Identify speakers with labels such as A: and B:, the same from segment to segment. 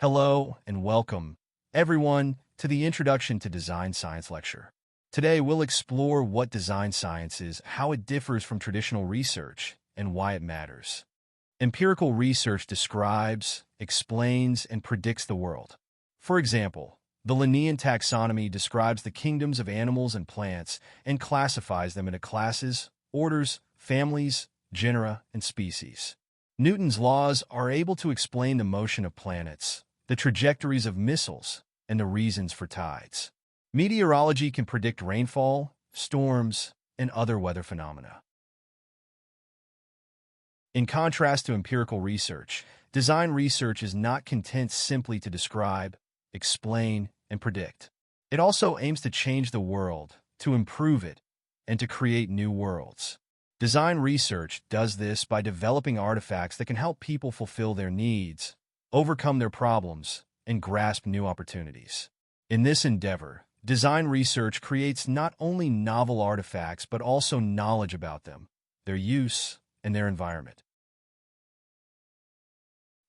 A: Hello and welcome, everyone, to the Introduction to Design Science lecture. Today, we'll explore what design science is, how it differs from traditional research, and why it matters. Empirical research describes, explains, and predicts the world. For example, the Linnaean taxonomy describes the kingdoms of animals and plants and classifies them into classes, orders, families, genera, and species. Newton's laws are able to explain the motion of planets, the trajectories of missiles, and the reasons for tides. Meteorology can predict rainfall, storms, and other weather phenomena. In contrast to empirical research, design research is not content simply to describe, explain, and predict. It also aims to change the world, to improve it, and to create new worlds. Design research does this by developing artifacts that can help people fulfill their needs, overcome their problems, and grasp new opportunities. In this endeavor, design research creates not only novel artifacts but also knowledge about them, their use, and their environment.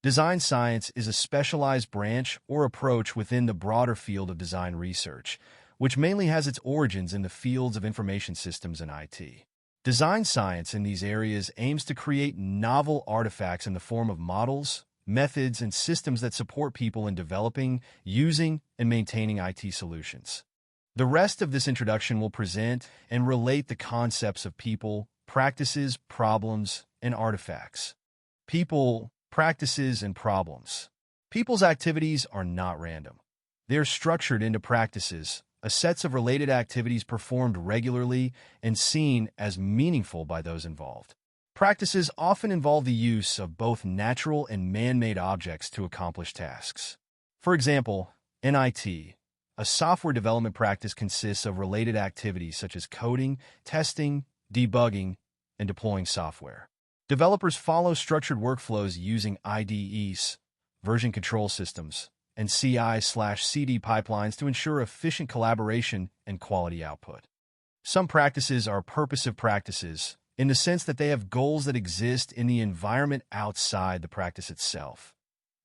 A: Design science is a specialized branch or approach within the broader field of design research, which mainly has its origins in the fields of information systems and IT. Design science in these areas aims to create novel artifacts in the form of models, methods, and systems that support people in developing, using, and maintaining IT solutions. The rest of this introduction will present and relate the concepts of people, practices, problems, and artifacts. People, practices, and problems. People's activities are not random. They are structured into practices, sets of related activities performed regularly and seen as meaningful by those involved. Practices often involve the use of both natural and man-made objects to accomplish tasks. For example, in IT, a software development practice consists of related activities such as coding, testing, debugging, and deploying software. Developers follow structured workflows using IDEs, version control systems, and CI/CD pipelines to ensure efficient collaboration and quality output. Some practices are purposive practices, in the sense that they have goals that exist in the environment outside the practice itself.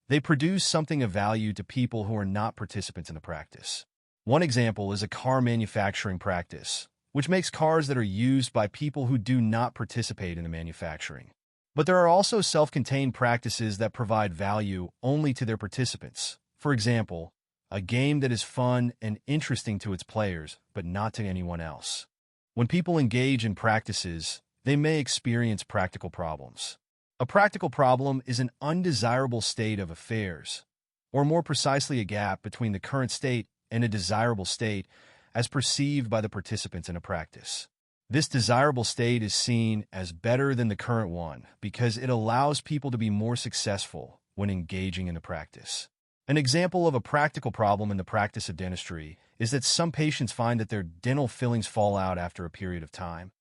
A: They produce something of value to people who are not participants in the practice. One example is a car manufacturing practice, which makes cars that are used by people who do not participate in the manufacturing. But there are also self-contained practices that provide value only to their participants. For example, a game that is fun and interesting to its players, but not to anyone else. When people engage in practices, they may experience practical problems. A practical problem is an undesirable state of affairs, or more precisely a gap between the current state and a desirable state as perceived by the participants in a practice. This desirable state is seen as better than the current one because it allows people to be more successful when engaging in the practice. An example of a practical problem in the practice of dentistry is that some patients find that their dental fillings fall out after a period of time.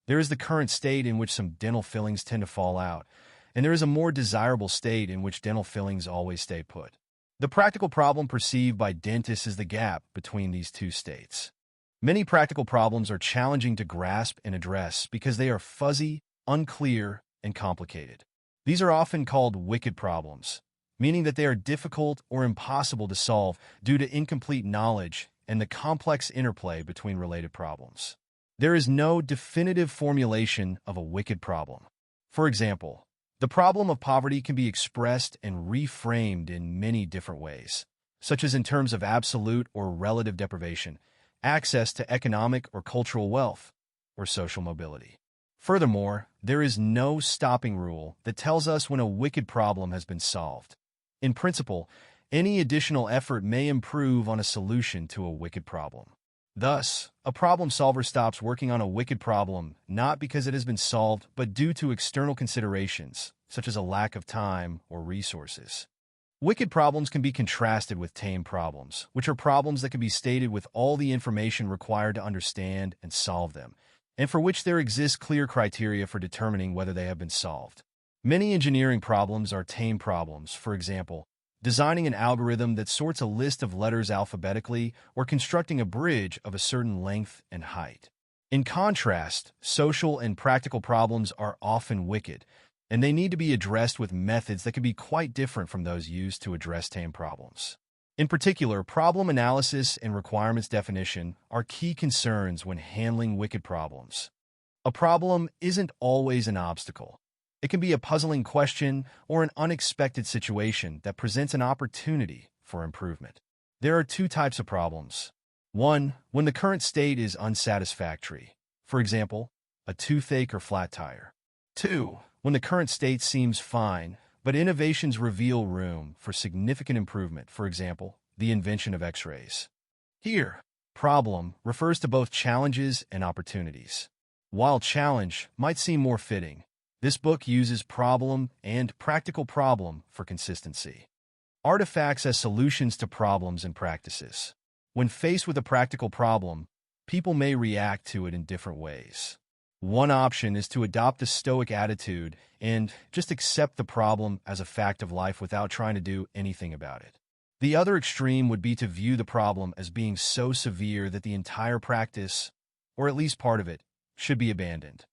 A: There is the current state in which some dental fillings tend to fall out, and there is a more desirable state in which dental fillings always stay put. The practical problem perceived by dentists is the gap between these two states. Many practical problems are challenging to grasp and address because they are fuzzy, unclear, and complicated. These are often called wicked problems, meaning that they are difficult or impossible to solve due to incomplete knowledge and the complex interplay between related problems. There is no definitive formulation of a wicked problem. For example, the problem of poverty can be expressed and reframed in many different ways, such as in terms of absolute or relative deprivation, access to economic or cultural wealth, or social mobility. Furthermore, there is no stopping rule that tells us when a wicked problem has been solved. In principle, any additional effort may improve on a solution to a wicked problem. Thus, a problem solver stops working on a wicked problem not because it has been solved, but due to external considerations, such as a lack of time or resources. Wicked problems can be contrasted with tame problems, which are problems that can be stated with all the information required to understand and solve them, and for which there exists clear criteria for determining whether they have been solved. Many engineering problems are tame problems, for example, designing an algorithm that sorts a list of letters alphabetically or constructing a bridge of a certain length and height. In contrast, social and practical problems are often wicked, and they need to be addressed with methods that can be quite different from those used to address tame problems. In particular, problem analysis and requirements definition are key concerns when handling wicked problems. A problem isn't always an obstacle. It can be a puzzling question or an unexpected situation that presents an opportunity for improvement. There are two types of problems. One, when the current state is unsatisfactory. For example, a toothache or flat tire. Two, when the current state seems fine, but innovations reveal room for significant improvement. For example, the invention of X-rays. Here, problem refers to both challenges and opportunities. While challenge might seem more fitting, this book uses problem and practical problem for consistency. Artifacts as solutions to problems and practices. When faced with a practical problem, people may react to it in different ways. One option is to adopt a stoic attitude and just accept the problem as a fact of life without trying to do anything about it. The other extreme would be to view the problem as being so severe that the entire practice, or at least part of it, should be abandoned.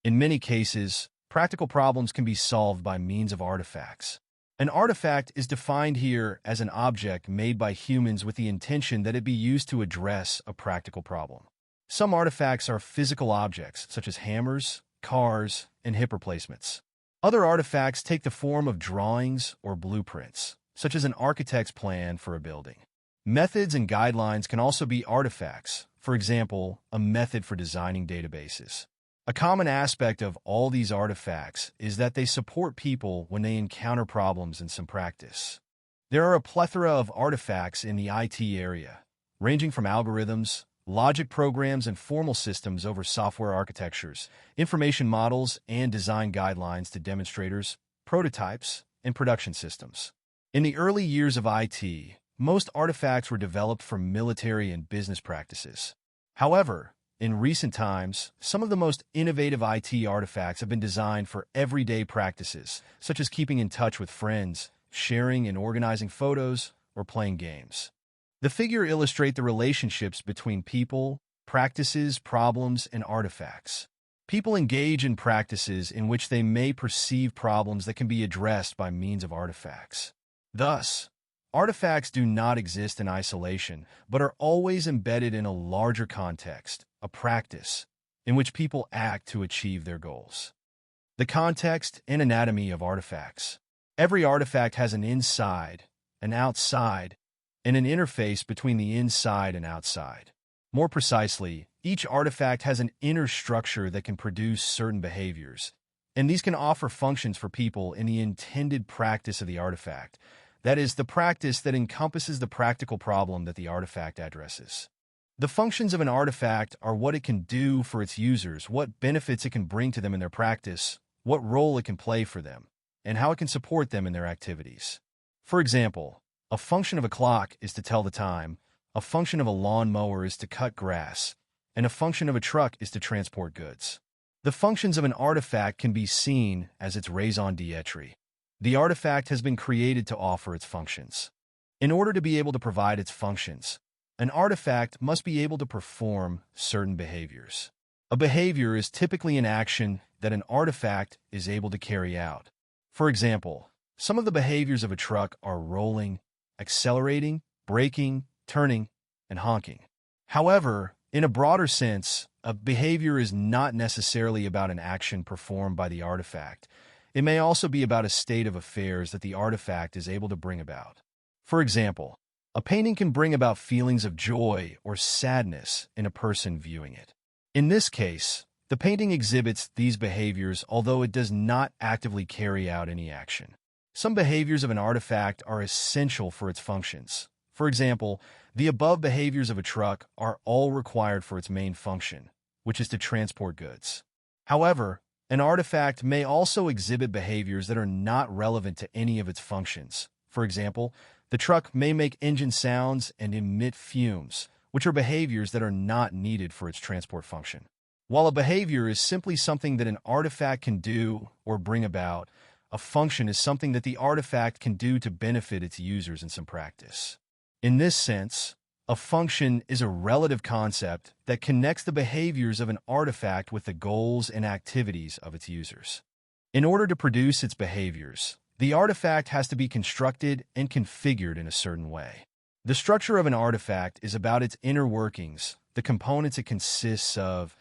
A: In many cases, practical problems can be solved by means of artifacts. An artifact is defined here as an object made by humans with the intention that it be used to address a practical problem. Some artifacts are physical objects, such as hammers, cars, and hip replacements. Other artifacts take the form of drawings or blueprints, such as an architect's plan for a building. Methods and guidelines can also be artifacts, for example, a method for designing databases. A common aspect of all these artifacts is that they support people when they encounter problems in some practice. There are a plethora of artifacts in the IT area, ranging from algorithms, logic programs, and formal systems over software architectures, information models, and design guidelines to demonstrators, prototypes, and production systems. In the early years of IT, most artifacts were developed for military and business practices. However, in recent times, some of the most innovative IT artifacts have been designed for everyday practices, such as keeping in touch with friends, sharing and organizing photos, or playing games. The figure illustrates the relationships between people, practices, problems, and artifacts. People engage in practices in which they may perceive problems that can be addressed by means of artifacts. Thus, artifacts do not exist in isolation, but are always embedded in a larger context, a practice, in which people act to achieve their goals. The context and anatomy of artifacts. Every artifact has an inside, an outside, and an interface between the inside and outside. More precisely, each artifact has an inner structure that can produce certain behaviors, and these can offer functions for people in the intended practice of the artifact. That is, the practice that encompasses the practical problem that the artifact addresses. The functions of an artifact are what it can do for its users, what benefits it can bring to them in their practice, what role it can play for them, and how it can support them in their activities. For example, a function of a clock is to tell the time, a function of a lawnmower is to cut grass, and a function of a truck is to transport goods. The functions of an artifact can be seen as its raison d'etre. The artifact has been created to offer its functions. In order to be able to provide its functions, an artifact must be able to perform certain behaviors. A behavior is typically an action that an artifact is able to carry out. For example, some of the behaviors of a truck are rolling, accelerating, braking, turning, and honking. However, in a broader sense, a behavior is not necessarily about an action performed by the artifact. It may also be about a state of affairs that the artifact is able to bring about. For example, a painting can bring about feelings of joy or sadness in a person viewing it. In this case, the painting exhibits these behaviors, although it does not actively carry out any action. Some behaviors of an artifact are essential for its functions. For example, the above behaviors of a truck are all required for its main function, which is to transport goods. However, an artifact may also exhibit behaviors that are not relevant to any of its functions. For example, the truck may make engine sounds and emit fumes, which are behaviors that are not needed for its transport function. While a behavior is simply something that an artifact can do or bring about, a function is something that the artifact can do to benefit its users in some practice. In this sense, a function is a relative concept that connects the behaviors of an artifact with the goals and activities of its users. In order to produce its behaviors, the artifact has to be constructed and configured in a certain way. The structure of an artifact is about its inner workings, the components it consists of,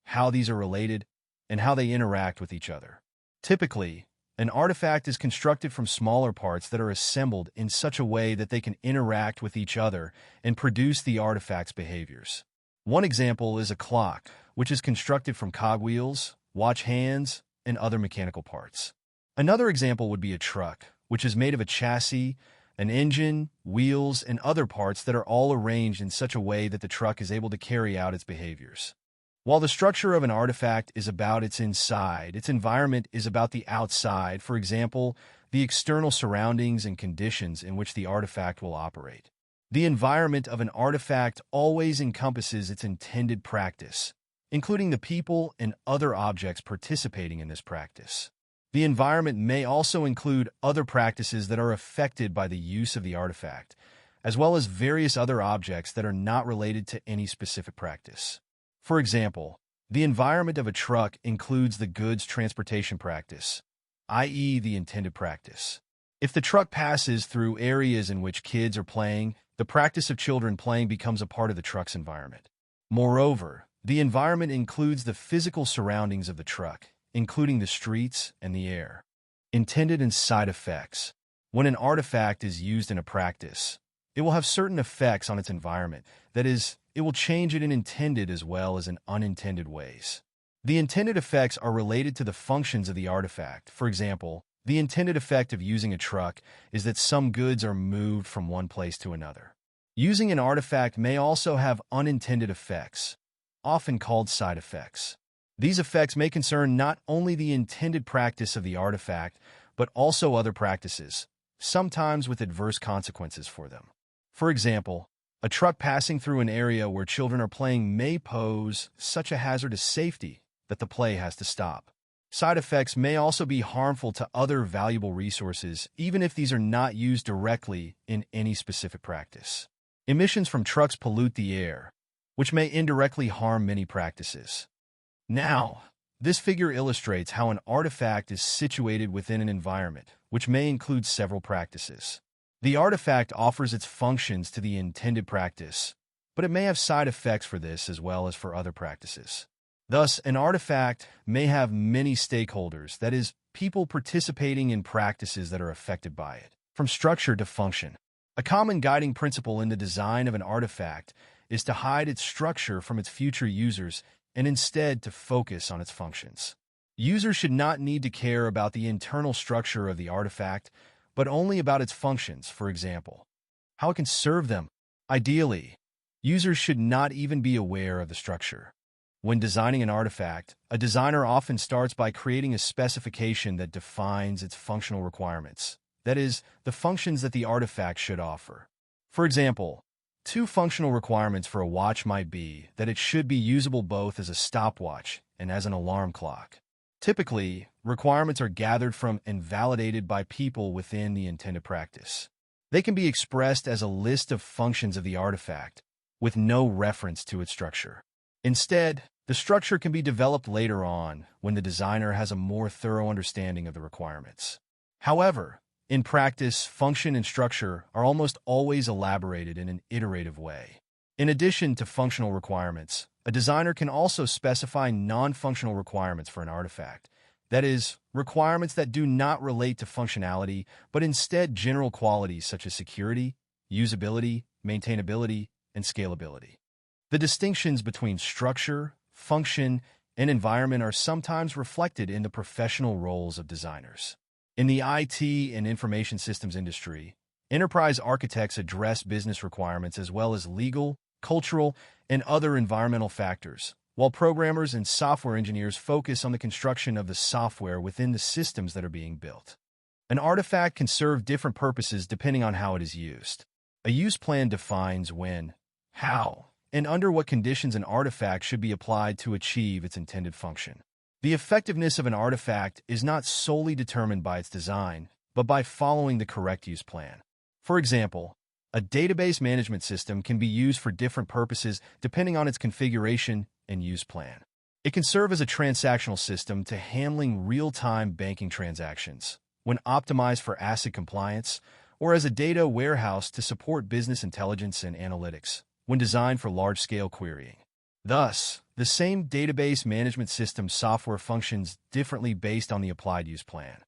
A: how these are related, and how they interact with each other. Typically, an artifact is constructed from smaller parts that are assembled in such a way that they can interact with each other and produce the artifact's behaviors. One example is a clock, which is constructed from cogwheels, watch hands, and other mechanical parts. Another example would be a truck, which is made of a chassis, an engine, wheels, and other parts that are all arranged in such a way that the truck is able to carry out its behaviors. While the structure of an artifact is about its inside, its environment is about the outside, for example, the external surroundings and conditions in which the artifact will operate. The environment of an artifact always encompasses its intended practice, including the people and other objects participating in this practice. The environment may also include other practices that are affected by the use of the artifact, as well as various other objects that are not related to any specific practice. For example, the environment of a truck includes the goods transportation practice, i.e. the intended practice. If the truck passes through areas in which kids are playing, the practice of children playing becomes a part of the truck's environment. Moreover, the environment includes the physical surroundings of the truck, including the streets and the air. Intended and side effects. When an artifact is used in a practice, it will have certain effects on its environment. That is, it will change it in intended as well as in unintended ways. The intended effects are related to the functions of the artifact. For example, the intended effect of using a truck is that some goods are moved from one place to another. Using an artifact may also have unintended effects, often called side effects. These effects may concern not only the intended practice of the artifact, but also other practices, sometimes with adverse consequences for them. For example, a truck passing through an area where children are playing may pose such a hazard to safety that the play has to stop. Side effects may also be harmful to other valuable resources, even if these are not used directly in any specific practice. Emissions from trucks pollute the air, which may indirectly harm many practices. Now, this figure illustrates how an artifact is situated within an environment, which may include several practices. The artifact offers its functions to the intended practice, but it may have side effects for this as well as for other practices. Thus, an artifact may have many stakeholders, that is, people participating in practices that are affected by it, from structure to function. A common guiding principle in the design of an artifact is to hide its structure from its future users and instead to focus on its functions. Users should not need to care about the internal structure of the artifact, but only about its functions, for example, how it can serve them. Ideally, users should not even be aware of the structure. When designing an artifact, a designer often starts by creating a specification that defines its functional requirements, that is, the functions that the artifact should offer. For example, two functional requirements for a watch might be that it should be usable both as a stopwatch and as an alarm clock. Typically, requirements are gathered from and validated by people within the intended practice. They can be expressed as a list of functions of the artifact, with no reference to its structure. Instead, the structure can be developed later on when the designer has a more thorough understanding of the requirements. However, in practice, function and structure are almost always elaborated in an iterative way. In addition to functional requirements, a designer can also specify non-functional requirements for an artifact. That is, requirements that do not relate to functionality, but instead general qualities such as security, usability, maintainability, and scalability. The distinctions between structure, function, and environment are sometimes reflected in the professional roles of designers. In the IT and information systems industry, enterprise architects address business requirements as well as legal, cultural, and other environmental factors, while programmers and software engineers focus on the construction of the software within the systems that are being built. An artifact can serve different purposes depending on how it is used. A use plan defines when, how, and under what conditions an artifact should be applied to achieve its intended function. The effectiveness of an artifact is not solely determined by its design, but by following the correct use plan. For example, a database management system can be used for different purposes depending on its configuration and use plan. It can serve as a transactional system to handling real-time banking transactions, when optimized for ACID compliance, or as a data warehouse to support business intelligence and analytics, when designed for large-scale querying. Thus, the same database management system software functions differently based on the applied use plan.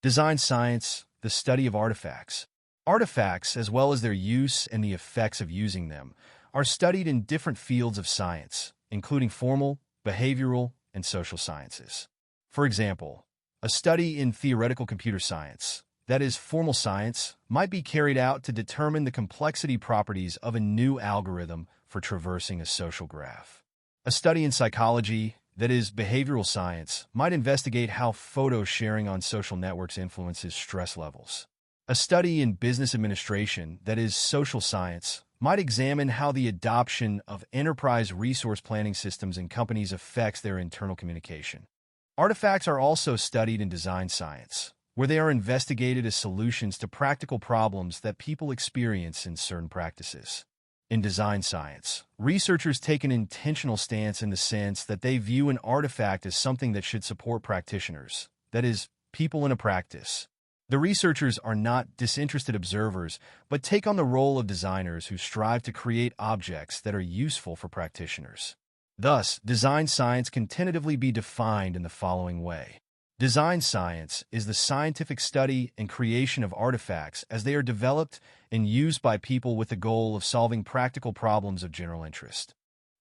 A: Design science, the study of artifacts. Artifacts, as well as their use and the effects of using them, are studied in different fields of science, including formal, behavioral, and social sciences. For example, a study in theoretical computer science, that is, formal science, might be carried out to determine the complexity properties of a new algorithm for traversing a social graph. A study in psychology, that is, behavioral science, might investigate how photo sharing on social networks influences stress levels. A study in business administration, that is, social science, might examine how the adoption of enterprise resource planning systems in companies affects their internal communication. Artifacts are also studied in design science, where they are investigated as solutions to practical problems that people experience in certain practices. In design science, researchers take an intentional stance in the sense that they view an artifact as something that should support practitioners, that is, people in a practice. The researchers are not disinterested observers, but take on the role of designers who strive to create objects that are useful for practitioners. Thus, design science can tentatively be defined in the following way. Design science is the scientific study and creation of artifacts as they are developed and used by people with the goal of solving practical problems of general interest.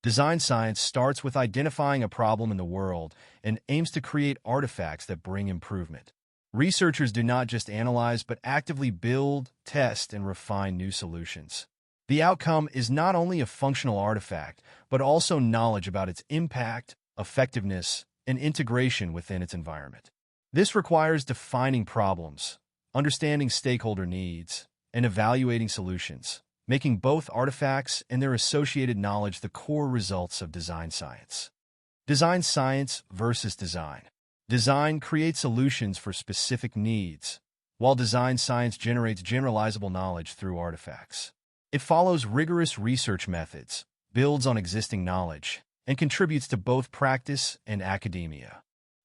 A: Design science starts with identifying a problem in the world and aims to create artifacts that bring improvement. Researchers do not just analyze but actively build, test, and refine new solutions. The outcome is not only a functional artifact, but also knowledge about its impact, effectiveness, and integration within its environment. This requires defining problems, understanding stakeholder needs, and evaluating solutions, making both artifacts and their associated knowledge the core results of design science. Design science versus design. Design creates solutions for specific needs, while design science generates generalizable knowledge through artifacts. It follows rigorous research methods, builds on existing knowledge, and contributes to both practice and academia.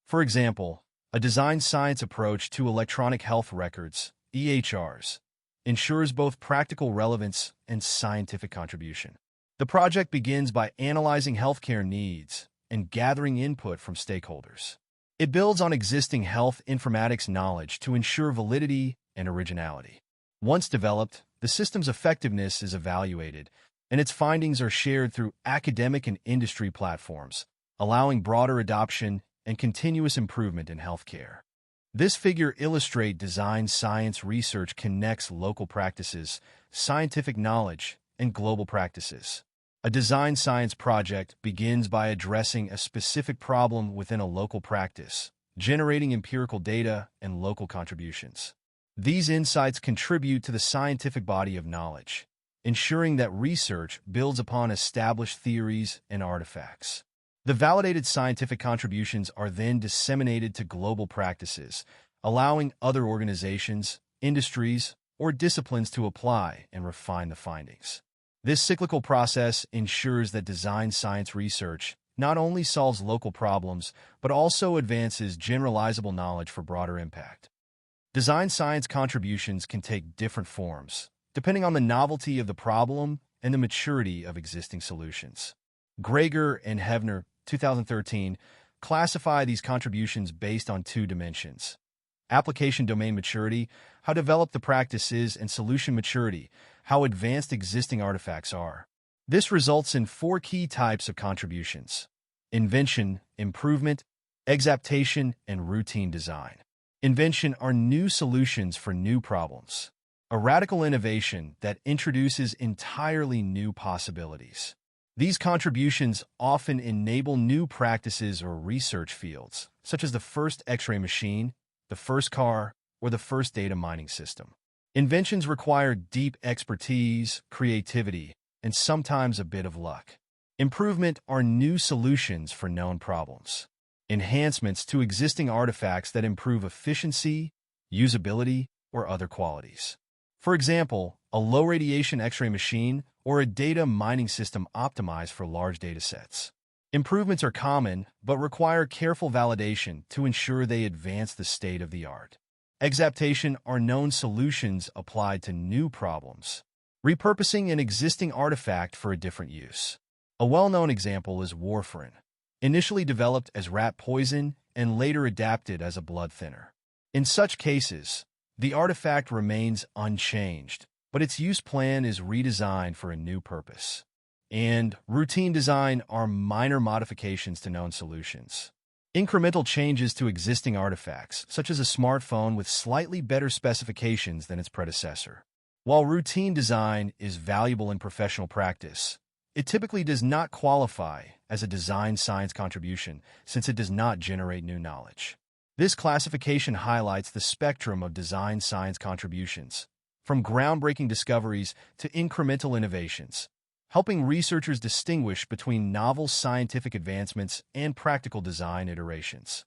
A: For example, a design science approach to electronic health records, EHRs, ensures both practical relevance and scientific contribution. The project begins by analyzing healthcare needs and gathering input from stakeholders. It builds on existing health informatics knowledge to ensure validity and originality. Once developed, the system's effectiveness is evaluated, and its findings are shared through academic and industry platforms, allowing broader adoption and continuous improvement in healthcare. This figure illustrates design science research connects local practices, scientific knowledge, and global practices. A design science project begins by addressing a specific problem within a local practice, generating empirical data and local contributions. These insights contribute to the scientific body of knowledge, ensuring that research builds upon established theories and artifacts. The validated scientific contributions are then disseminated to global practices, allowing other organizations, industries, or disciplines to apply and refine the findings. This cyclical process ensures that design science research not only solves local problems, but also advances generalizable knowledge for broader impact. Design science contributions can take different forms, depending on the novelty of the problem and the maturity of existing solutions. Greger and Hevner, 2013, classify these contributions based on two dimensions: application domain maturity, how developed the practice is, and solution maturity, how advanced existing artifacts are. This results in four key types of contributions: invention, improvement, exaptation, and routine design. Invention are new solutions for new problems, a radical innovation that introduces entirely new possibilities. These contributions often enable new practices or research fields, such as the first X-ray machine, the first car, or the first data mining system. Inventions require deep expertise, creativity, and sometimes a bit of luck. Improvement are new solutions for known problems, enhancements to existing artifacts that improve efficiency, usability, or other qualities. For example, a low-radiation X-ray machine or a data mining system optimized for large data sets. Improvements are common, but require careful validation to ensure they advance the state of the art. Exaptation are known solutions applied to new problems, repurposing an existing artifact for a different use. A well-known example is warfarin, initially developed as rat poison and later adapted as a blood thinner. In such cases, the artifact remains unchanged, but its use plan is redesigned for a new purpose. And routine design are minor modifications to known solutions. Incremental changes to existing artifacts, such as a smartphone with slightly better specifications than its predecessor. While routine design is valuable in professional practice, it typically does not qualify as a design science contribution since it does not generate new knowledge. This classification highlights the spectrum of design science contributions, from groundbreaking discoveries to incremental innovations, helping researchers distinguish between novel scientific advancements and practical design iterations.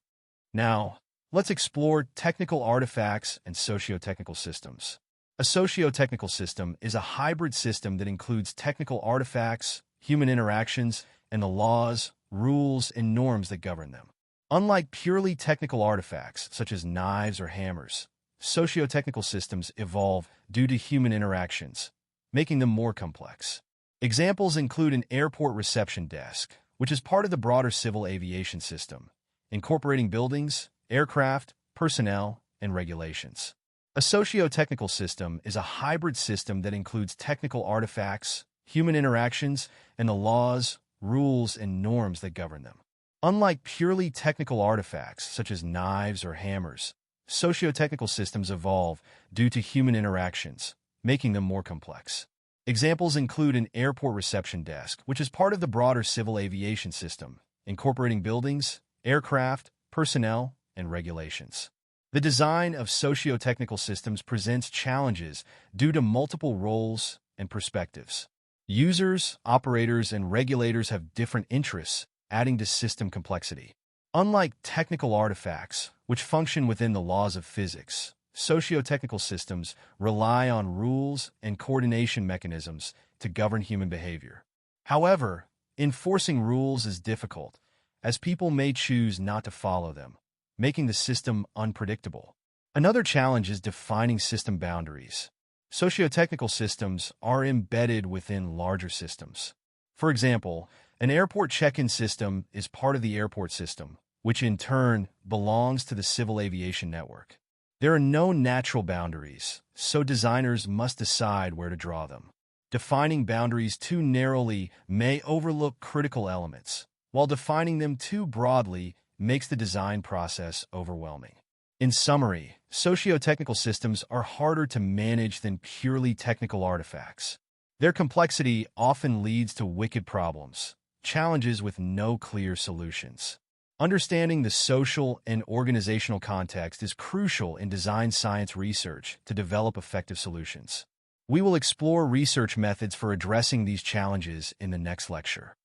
A: Now, let's explore technical artifacts and socio-technical systems. A socio-technical system is a hybrid system that includes technical artifacts, human interactions, and the laws, rules, and norms that govern them. Unlike purely technical artifacts, such as knives or hammers, socio-technical systems evolve due to human interactions, making them more complex. Examples include an airport reception desk, which is part of the broader civil aviation system, incorporating buildings, aircraft, personnel, and regulations. A socio-technical system is a hybrid system that includes technical artifacts, human interactions, and the laws, rules, and norms that govern them. Unlike purely technical artifacts, such as knives or hammers, socio-technical systems evolve due to human interactions, making them more complex. Examples include an airport reception desk, which is part of the broader civil aviation system, incorporating buildings, aircraft, personnel, and regulations. The design of socio-technical systems presents challenges due to multiple roles and perspectives. Users, operators, and regulators have different interests, adding to system complexity. Unlike technical artifacts, which function within the laws of physics, socio-technical systems rely on rules and coordination mechanisms to govern human behavior. However, enforcing rules is difficult, as people may choose not to follow them, making the system unpredictable. Another challenge is defining system boundaries. Socio-technical systems are embedded within larger systems. For example, an airport check-in system is part of the airport system, which in turn belongs to the civil aviation network. There are no natural boundaries, so designers must decide where to draw them. Defining boundaries too narrowly may overlook critical elements, while defining them too broadly makes the design process overwhelming. In summary, socio-technical systems are harder to manage than purely technical artifacts. Their complexity often leads to wicked problems, challenges with no clear solutions. Understanding the social and organizational context is crucial in design science research to develop effective solutions. We will explore research methods for addressing these challenges in the next lecture.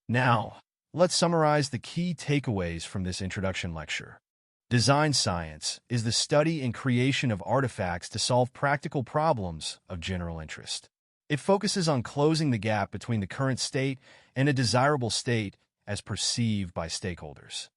A: Now, let's summarize the key takeaways from this introduction lecture. Design science is the study and creation of artifacts to solve practical problems of general interest. It focuses on closing the gap between the current state and a desirable state as perceived by stakeholders.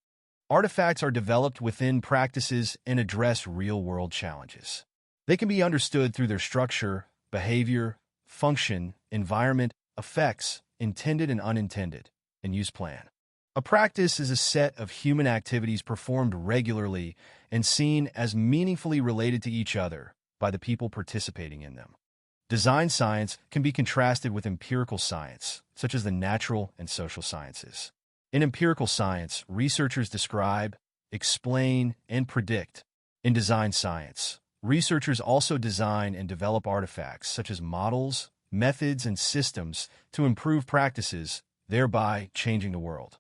A: Artifacts are developed within practices and address real-world challenges. They can be understood through their structure, behavior, function, environment, effects, intended and unintended, and use plan. A practice is a set of human activities performed regularly and seen as meaningfully related to each other by the people participating in them. Design science can be contrasted with empirical science, such as the natural and social sciences. In empirical science, researchers describe, explain, and predict. In design science, researchers also design and develop artifacts such as models, methods, and systems to improve practices, thereby changing the world.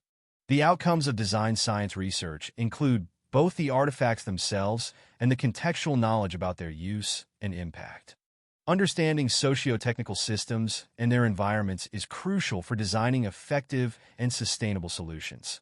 A: The outcomes of design science research include both the artifacts themselves and the contextual knowledge about their use and impact. Understanding socio-technical systems and their environments is crucial for designing effective and sustainable solutions.